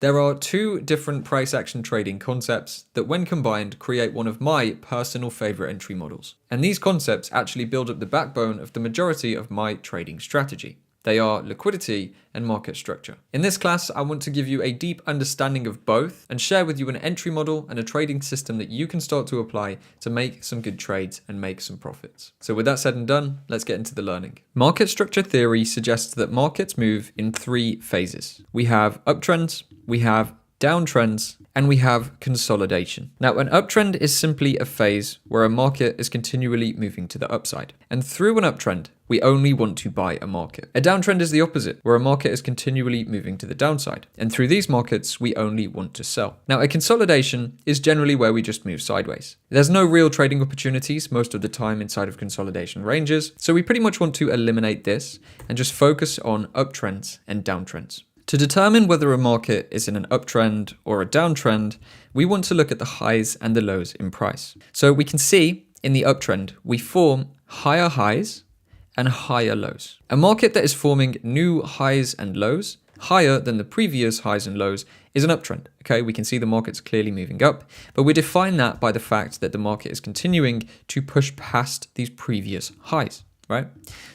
There are two different price action trading concepts that, when combined, create one of my personal favorite entry models. And these concepts actually build up the backbone of the majority of my trading strategy. They are liquidity and market structure. In this class, I want to give you a deep understanding of both and share with you an entry model and a trading system that you can start to apply to make some good trades and make some profits. So with that said and done, let's get into the learning. Market structure theory suggests that markets move in three phases. We have uptrends, we have downtrends, and we have consolidation. Now, an uptrend is simply a phase where a market is continually moving to the upside. And through an uptrend, we only want to buy a market. A downtrend is the opposite, where a market is continually moving to the downside. And through these markets, we only want to sell. Now, a consolidation is generally where we just move sideways. There's no real trading opportunities most of the time inside of consolidation ranges. So we pretty much want to eliminate this and just focus on uptrends and downtrends. To determine whether a market is in an uptrend or a downtrend, we want to look at the highs and the lows in price. So we can see in the uptrend, we form higher highs and higher lows. A market that is forming new highs and lows higher than the previous highs and lows is an uptrend. Okay, we can see the market's clearly moving up, but we define that by the fact that the market is continuing to push past these previous highs, right?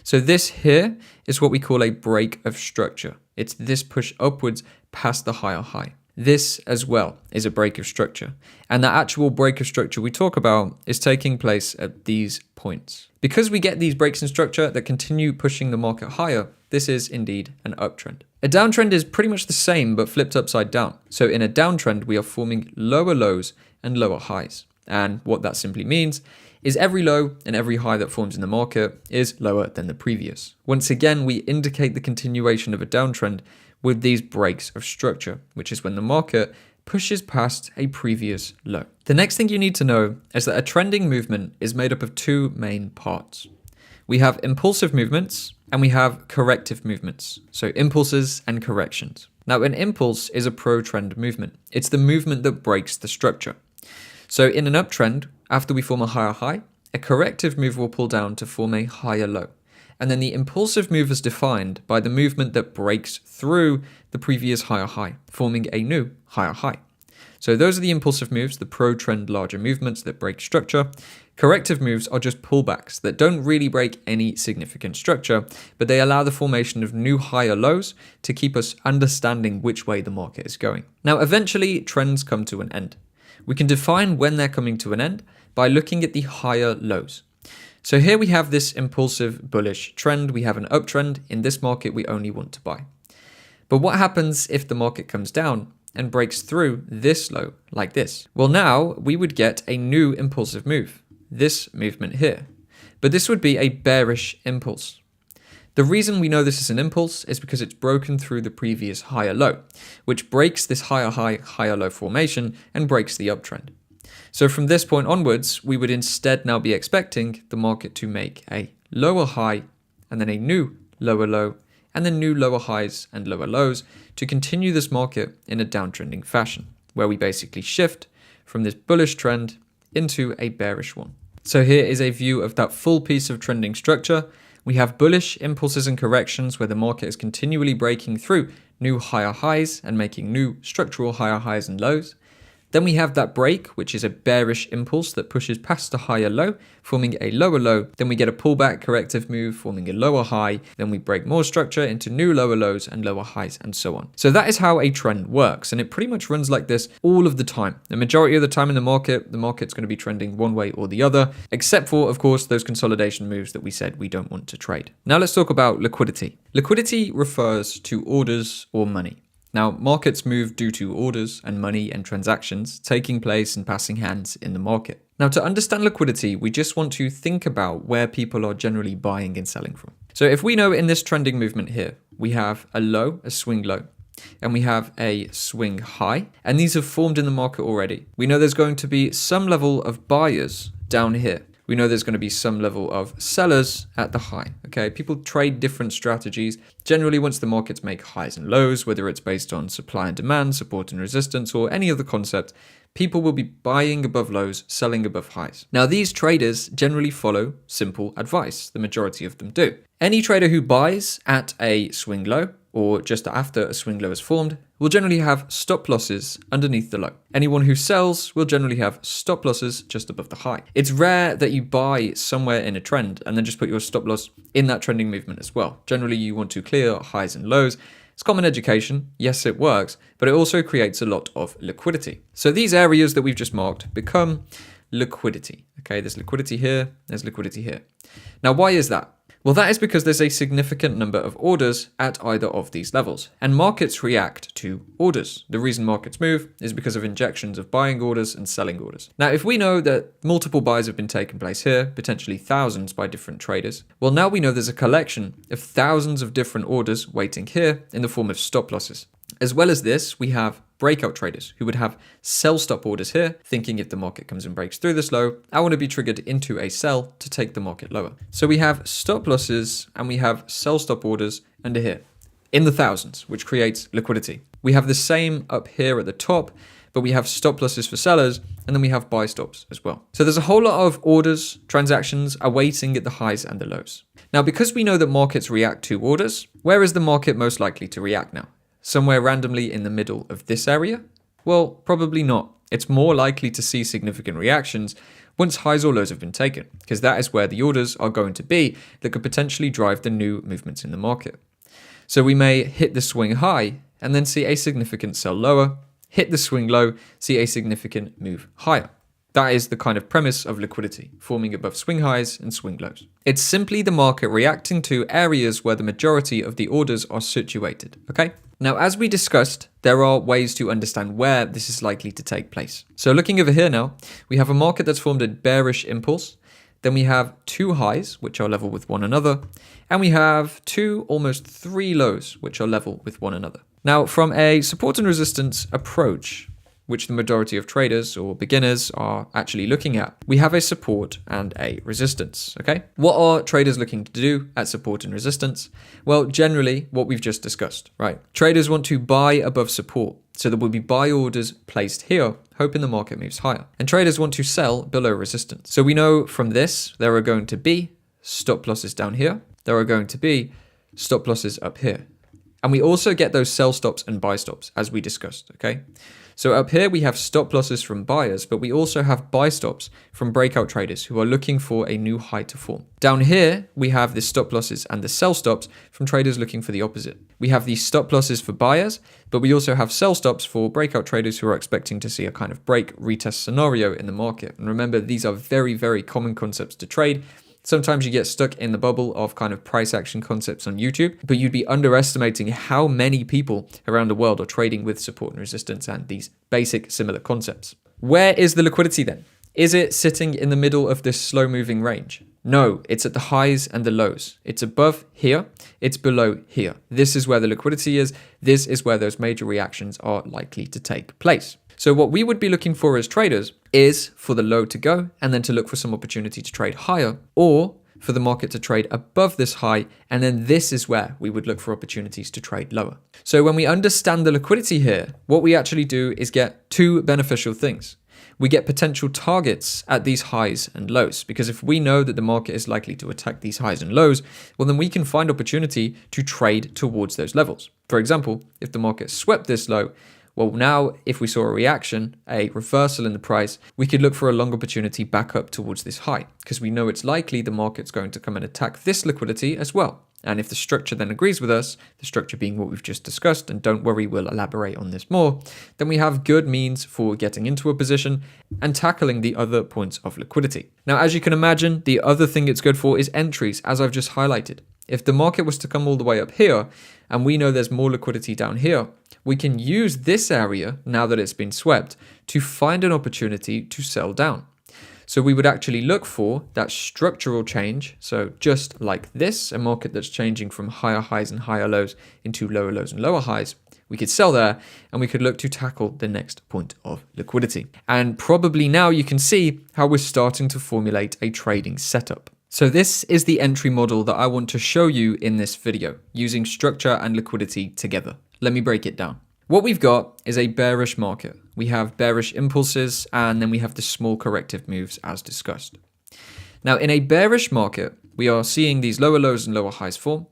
So this here is what we call a break of structure. It's this push upwards past the higher high. This as well is a break of structure. And the actual break of structure we talk about is taking place at these points. Because we get these breaks in structure that continue pushing the market higher, this is indeed an uptrend. A downtrend is pretty much the same, but flipped upside down. So in a downtrend, we are forming lower lows and lower highs. And what that simply means is every low and every high that forms in the market is lower than the previous. Once again, we indicate the continuation of a downtrend with these breaks of structure, which is when the market pushes past a previous low. The next thing you need to know is that a trending movement is made up of two main parts. We have impulsive movements and we have corrective movements. So impulses and corrections. Now, an impulse is a pro-trend movement. It's the movement that breaks the structure. So in an uptrend, after we form a higher high, a corrective move will pull down to form a higher low. And then the impulsive move is defined by the movement that breaks through the previous higher high, forming a new higher high. So those are the impulsive moves, the pro-trend larger movements that break structure. Corrective moves are just pullbacks that don't really break any significant structure, but they allow the formation of new higher lows to keep us understanding which way the market is going. Now, eventually, trends come to an end. We can define when they're coming to an end by looking at the higher lows. So here we have this impulsive bullish trend. We have an uptrend. In this market, we only want to buy. But what happens if the market comes down and breaks through this low like this? Well, now we would get a new impulsive move, this movement here. But this would be a bearish impulse. The reason we know this is an impulse is because it's broken through the previous higher low, which breaks this higher high, higher low formation and breaks the uptrend. So from this point onwards, we would instead now be expecting the market to make a lower high and then a new lower low and then new lower highs and lower lows to continue this market in a downtrending fashion, where we basically shift from this bullish trend into a bearish one. So here is a view of that full piece of trending structure. We have bullish impulses and corrections where the market is continually breaking through new higher highs and making new structural higher highs and lows. Then we have that break, which is a bearish impulse that pushes past a higher low, forming a lower low. Then we get a pullback corrective move, forming a lower high. Then we break more structure into new lower lows and lower highs and so on. So that is how a trend works. And it pretty much runs like this all of the time. The majority of the time in the market's going to be trending one way or the other, except for, of course, those consolidation moves that we said we don't want to trade. Now let's talk about liquidity. Liquidity refers to orders or money. Now, markets move due to orders and money and transactions taking place and passing hands in the market. Now, to understand liquidity, we just want to think about where people are generally buying and selling from. So if we know in this trending movement here, we have a low, a swing low, and we have a swing high, and these have formed in the market already. We know there's going to be some level of buyers down here. We know there's going to be some level of sellers at the high. Okay, people trade different strategies. Generally, once the markets make highs and lows, whether it's based on supply and demand, support and resistance, or any other concept, people will be buying above lows, selling above highs. Now, these traders generally follow simple advice. The majority of them do. Any trader who buys at a swing low or just after a swing low is formed will generally have stop losses underneath the low. Anyone who sells will generally have stop losses just above the high. It's rare that you buy somewhere in a trend and then just put your stop loss in that trending movement as well. Generally, you want to clear highs and lows. It's common education. Yes, it works, but it also creates a lot of liquidity. So these areas that we've just marked become liquidity. Okay, there's liquidity here, there's liquidity here. Now, why is that? Well, that is because there's a significant number of orders at either of these levels, and markets react to orders. The reason markets move is because of injections of buying orders and selling orders. Now, if we know that multiple buys have been taking place here, potentially thousands by different traders, well, now we know there's a collection of thousands of different orders waiting here in the form of stop losses. As well as this, we have breakout traders who would have sell stop orders here, thinking if the market comes and breaks through this low, I want to be triggered into a sell to take the market lower. So we have stop losses and we have sell stop orders under here in the thousands, which creates liquidity. We have the same up here at the top, but we have stop losses for sellers, and then we have buy stops as well. So there's a whole lot of orders, transactions awaiting at the highs and the lows. Now, because we know that markets react to orders, where is the market most likely to react now? Somewhere randomly in the middle of this area? Well, probably not. It's more likely to see significant reactions once highs or lows have been taken, because that is where the orders are going to be that could potentially drive the new movements in the market. So we may hit the swing high and then see a significant sell lower, hit the swing low, see a significant move higher. That is the kind of premise of liquidity, forming above swing highs and swing lows. It's simply the market reacting to areas where the majority of the orders are situated, okay? Now, as we discussed, there are ways to understand where this is likely to take place. So looking over here now, we have a market that's formed a bearish impulse. Then we have two highs, which are level with one another. And we have two, almost three lows, which are level with one another. Now, from a support and resistance approach, which the majority of traders or beginners are actually looking at, we have a support and a resistance, okay? What are traders looking to do at support and resistance? Well, generally what we've just discussed, right? Traders want to buy above support. So there will be buy orders placed here, hoping the market moves higher. And traders want to sell below resistance. So we know from this, there are going to be stop losses down here. There are going to be stop losses up here. And we also get those sell stops and buy stops, as we discussed, okay? So up here, we have stop losses from buyers, but we also have buy stops from breakout traders who are looking for a new high to form. Down here, we have the stop losses and the sell stops from traders looking for the opposite. We have these stop losses for buyers, but we also have sell stops for breakout traders who are expecting to see a kind of break retest scenario in the market. And remember, these are very, very common concepts to trade. Sometimes you get stuck in the bubble of kind of price action concepts on YouTube, but you'd be underestimating how many people around the world are trading with support and resistance and these basic similar concepts. Where is the liquidity then? Is it sitting in the middle of this slow moving range? No, it's at the highs and the lows. It's above here, it's below here. This is where the liquidity is. This is where those major reactions are likely to take place. So what we would be looking for as traders is for the low to go and then to look for some opportunity to trade higher, or for the market to trade above this high. And then this is where we would look for opportunities to trade lower. So when we understand the liquidity here, what we actually do is get two beneficial things. We get potential targets at these highs and lows, because if we know that the market is likely to attack these highs and lows, well, then we can find opportunity to trade towards those levels. For example, if the market swept this low, well, now if we saw a reaction, a reversal in the price, we could look for a long opportunity back up towards this high, because we know it's likely the market's going to come and attack this liquidity as well. And if the structure then agrees with us, the structure being what we've just discussed, and don't worry, we'll elaborate on this more, then we have good means for getting into a position and tackling the other points of liquidity. Now, as you can imagine, the other thing it's good for is entries, as I've just highlighted. If the market was to come all the way up here, and we know there's more liquidity down here, we can use this area, now that it's been swept, to find an opportunity to sell down. So we would actually look for that structural change. So just like this, a market that's changing from higher highs and higher lows into lower lows and lower highs, we could sell there and we could look to tackle the next point of liquidity. And probably now you can see how we're starting to formulate a trading setup. So this is the entry model that I want to show you in this video, using structure and liquidity together. Let me break it down. What we've got is a bearish market. We have bearish impulses, and then we have the small corrective moves as discussed. Now, in a bearish market, we are seeing these lower lows and lower highs form.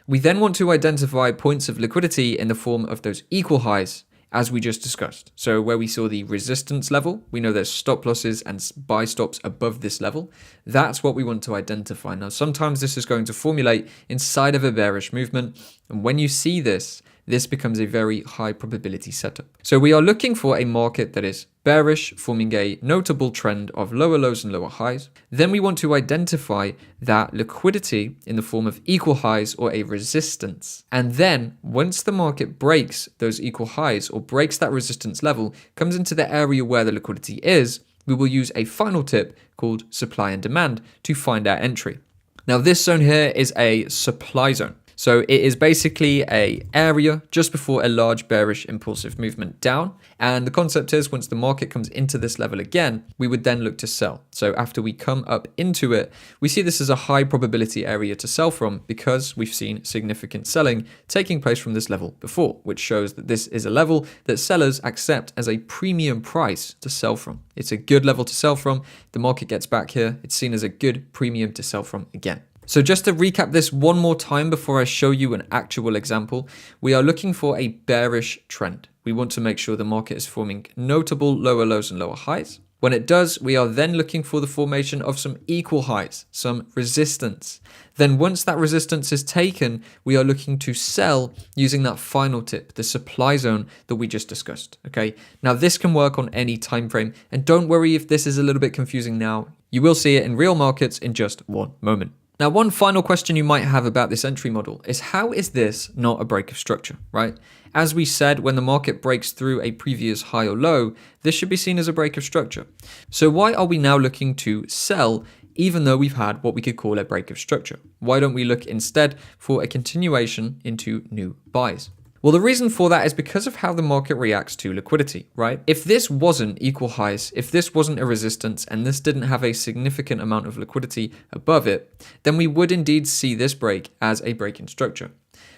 We then want to identify points of liquidity in the form of those equal highs, as we just discussed. So where we saw the resistance level, we know there's stop losses and buy stops above this level. That's what we want to identify. Now, sometimes this is going to formulate inside of a bearish movement. And when you see this, this becomes a very high probability setup. So we are looking for a market that is bearish, forming a notable trend of lower lows and lower highs. Then we want to identify that liquidity in the form of equal highs or a resistance. And then once the market breaks those equal highs or breaks that resistance level, comes into the area where the liquidity is, we will use a final tip called supply and demand to find our entry. Now this zone here is a supply zone. So it is basically an area just before a large bearish impulsive movement down. And the concept is once the market comes into this level again, we would then look to sell. So after we come up into it, we see this as a high probability area to sell from because we've seen significant selling taking place from this level before, which shows that this is a level that sellers accept as a premium price to sell from. It's a good level to sell from. The market gets back here. It's seen as a good premium to sell from again. So just to recap this one more time before I show you an actual example, we are looking for a bearish trend. We want to make sure the market is forming notable lower lows and lower highs. When it does, we are then looking for the formation of some equal highs, some resistance. Then once that resistance is taken, we are looking to sell using that final tip, the supply zone that we just discussed. Okay. Now this can work on any time frame, and don't worry if this is a little bit confusing now. You will see it in real markets in just one moment. Now, one final question you might have about this entry model is how is this not a break of structure, right? As we said, when the market breaks through a previous high or low, this should be seen as a break of structure. So why are we now looking to sell even though we've had what we could call a break of structure? Why don't we look instead for a continuation into new buys? Well, the reason for that is because of how the market reacts to liquidity, right? If this wasn't equal highs, if this wasn't a resistance, and this didn't have a significant amount of liquidity above it, then we would indeed see this break as a break in structure.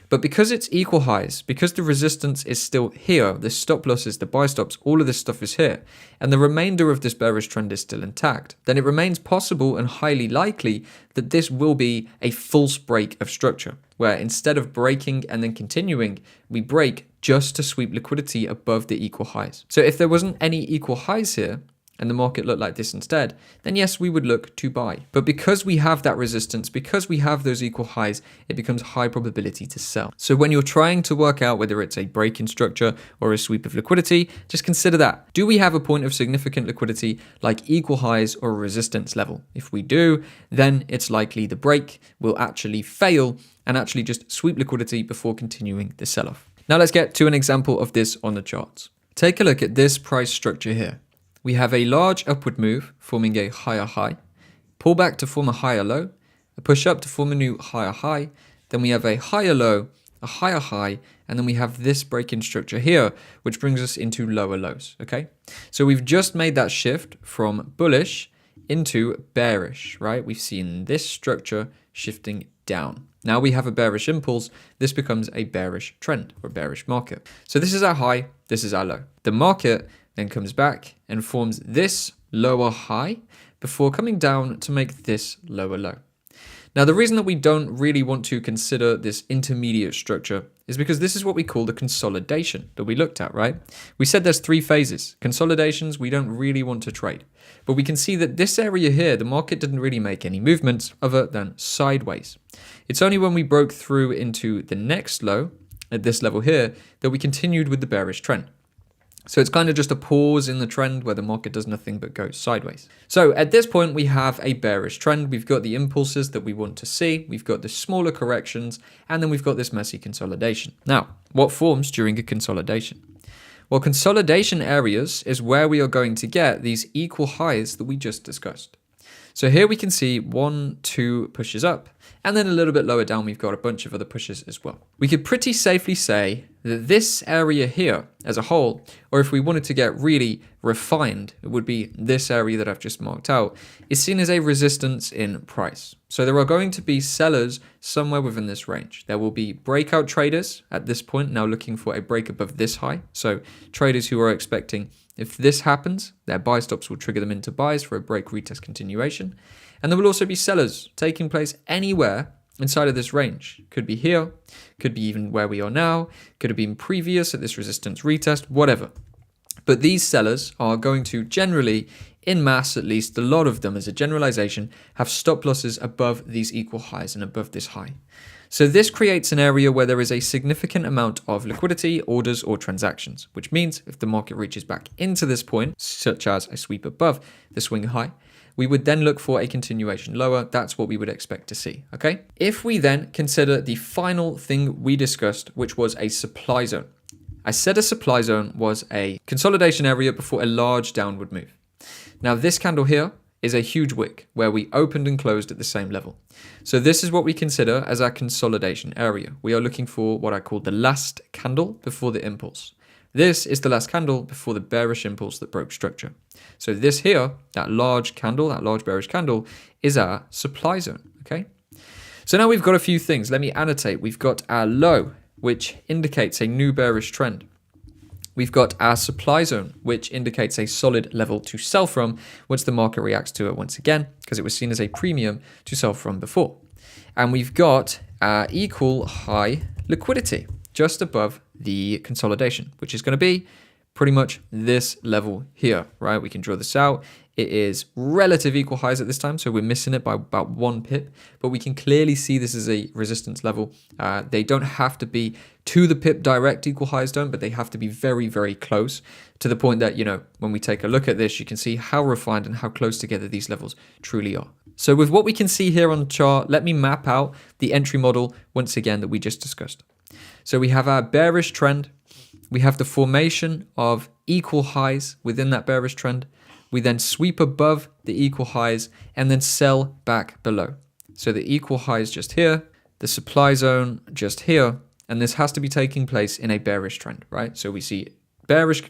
But because it's equal highs, because the resistance is still here, the stop losses, the buy stops, all of this stuff is here, and the remainder of this bearish trend is still intact, then it remains possible and highly likely that this will be a false break of structure, where instead of breaking and then continuing, we break just to sweep liquidity above the equal highs. So if there wasn't any equal highs here, and the market looked like this instead, then yes, we would look to buy. But because we have that resistance, because we have those equal highs, it becomes high probability to sell. So when you're trying to work out whether it's a break in structure or a sweep of liquidity, just consider that. Do we have a point of significant liquidity like equal highs or a resistance level? If we do, then it's likely the break will actually fail and actually just sweep liquidity before continuing the sell-off. Now let's get to an example of this on the charts. Take a look at this price structure here. We have a large upward move forming a higher high, pull back to form a higher low, a push up to form a new higher high, then we have a higher low, a higher high, and then we have this break-in structure here, which brings us into lower lows, okay? So we've just made that shift from bullish into bearish, right? We've seen this structure shifting down. Now we have a bearish impulse. This becomes a bearish trend or bearish market. So this is our high, this is our low. The market then comes back and forms this lower high before coming down to make this lower low. Now, the reason that we don't really want to consider this intermediate structure is because this is what we call the consolidation that we looked at, right? We said there's three phases. Consolidations, we don't really want to trade. But we can see that this area here, the market didn't really make any movements other than sideways. It's only when we broke through into the next low at this level here that we continued with the bearish trend. So it's kind of just a pause in the trend where the market does nothing but go sideways. So at this point, we have a bearish trend. We've got the impulses that we want to see. We've got the smaller corrections, and then we've got this messy consolidation. Now, what forms during a consolidation? Well, consolidation areas is where we are going to get these equal highs that we just discussed. So here we can see 1, 2 pushes up, and then a little bit lower down, we've got a bunch of other pushes as well. We could pretty safely say that this area here as a whole, or if we wanted to get really refined, it would be this area that I've just marked out, is seen as a resistance in price. So there are going to be sellers somewhere within this range. There will be breakout traders at this point now looking for a break above this high. So traders who are expecting if this happens, their buy stops will trigger them into buys for a break, retest, continuation. And there will also be sellers taking place anywhere inside of this range. Could be here, could be even where we are now, could have been previous at this resistance retest, whatever. But these sellers are going to generally, in mass at least, a lot of them as a generalization, have stop losses above these equal highs and above this high. So this creates an area where there is a significant amount of liquidity, orders, or transactions, which means if the market reaches back into this point, such as a sweep above the swing high, we would then look for a continuation lower. That's what we would expect to see, okay? If we then consider the final thing we discussed, which was a supply zone. I said a supply zone was a consolidation area before a large downward move. Now this candle here is a huge wick where we opened and closed at the same level. So this is what we consider as our consolidation area. We are looking for what I call the last candle before the impulse. This is the last candle before the bearish impulse that broke structure. So this here, that large candle, that large bearish candle, is our supply zone, okay? So now we've got a few things. Let me annotate. We've got our low, which indicates a new bearish trend. We've got our supply zone, which indicates a solid level to sell from once the market reacts to it once again, because it was seen as a premium to sell from before. And we've got our equal high liquidity just above the consolidation, which is going to be pretty much this level here, right? We can draw this out. It is relative equal highs at this time, so we're missing it by about 1 pip, but we can clearly see this is a resistance level. They don't have to be to the pip direct equal highs don't, but they have to be very, very close to the point that, you know, when we take a look at this, you can see how refined and how close together these levels truly are. So with what we can see here on the chart, let me map out the entry model once again that we just discussed. So we have our bearish trend. We have the formation of equal highs within that bearish trend. We then sweep above the equal highs and then sell back below. So the equal highs just here, the supply zone just here, and this has to be taking place in a bearish trend, right? So we see bearish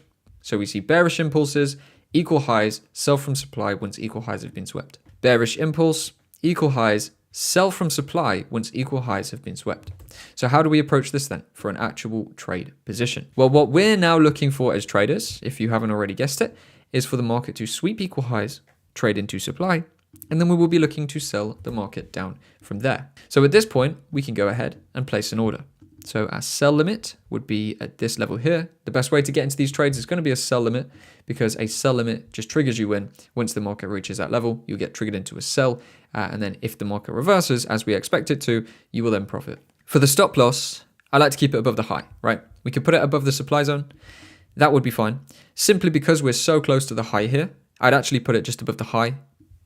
impulses, equal highs, sell from supply once equal highs have been swept. Bearish impulse, equal highs, sell from supply once equal highs have been swept. So how do we approach this then for an actual trade position? Well, what we're now looking for as traders, if you haven't already guessed it, is for the market to sweep equal highs, trade into supply, and then we will be looking to sell the market down from there. So at this point, we can go ahead and place an order. So our sell limit would be at this level here. The best way to get into these trades is going to be a sell limit, because a sell limit just triggers you in. Once the market reaches that level, you'll get triggered into a sell. And then if the market reverses, as we expect it to, you will then profit. For the stop loss, I like to keep it above the high, right? We could put it above the supply zone. That would be fine. Simply because we're so close to the high here, I'd actually put it just above the high,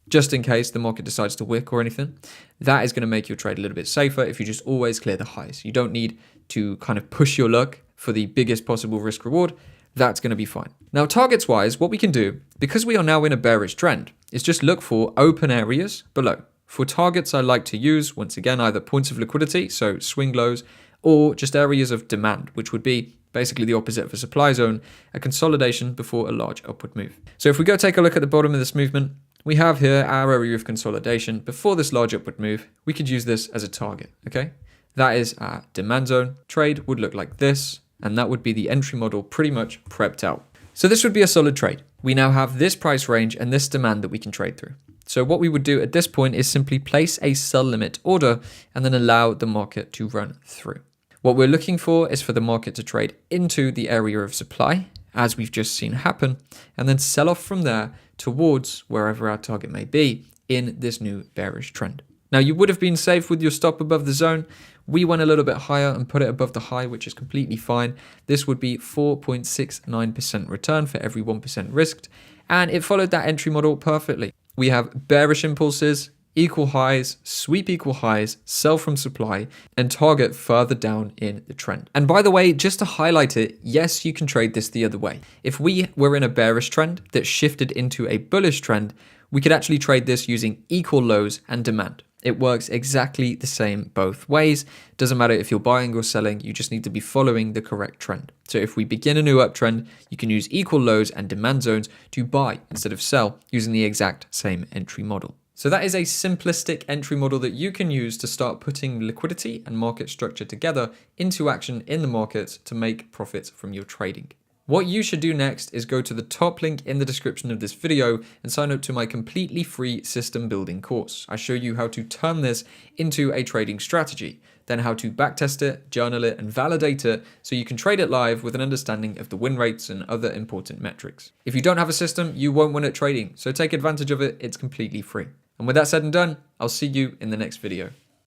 just in case the market decides to wick or anything. That is going to make your trade a little bit safer if you just always clear the highs. You don't need to kind of push your luck for the biggest possible risk reward. That's going to be fine. Now, targets wise, what we can do, because we are now in a bearish trend, is just look for open areas below. For targets, I like to use, once again, either points of liquidity, so swing lows, or just areas of demand, which would be basically the opposite of a supply zone, a consolidation before a large upward move. So if we go take a look at the bottom of this movement, we have here our area of consolidation before this large upward move. We could use this as a target, okay? That is our demand zone. Trade would look like this, and that would be the entry model pretty much prepped out. So this would be a solid trade. We now have this price range and this demand that we can trade through. So what we would do at this point is simply place a sell limit order and then allow the market to run through. What we're looking for is for the market to trade into the area of supply, as we've just seen happen, and then sell off from there towards wherever our target may be in this new bearish trend. Now, you would have been safe with your stop above the zone. We went a little bit higher and put it above the high, which is completely fine. This would be 4.69% return for every 1% risked, and it followed that entry model perfectly. We have bearish impulses, equal highs, sweep equal highs, sell from supply, and target further down in the trend. And by the way, just to highlight it, yes, you can trade this the other way. If we were in a bearish trend that shifted into a bullish trend, we could actually trade this using equal lows and demand. It works exactly the same both ways. Doesn't matter if you're buying or selling, you just need to be following the correct trend. So if we begin a new uptrend, you can use equal lows and demand zones to buy instead of sell using the exact same entry model. So that is a simplistic entry model that you can use to start putting liquidity and market structure together into action in the markets to make profits from your trading. What you should do next is go to the top link in the description of this video and sign up to my completely free system building course. I show you how to turn this into a trading strategy, then how to backtest it, journal it, and validate it so you can trade it live with an understanding of the win rates and other important metrics. If you don't have a system, you won't win at trading, so take advantage of it. It's completely free. And with that said and done, I'll see you in the next video.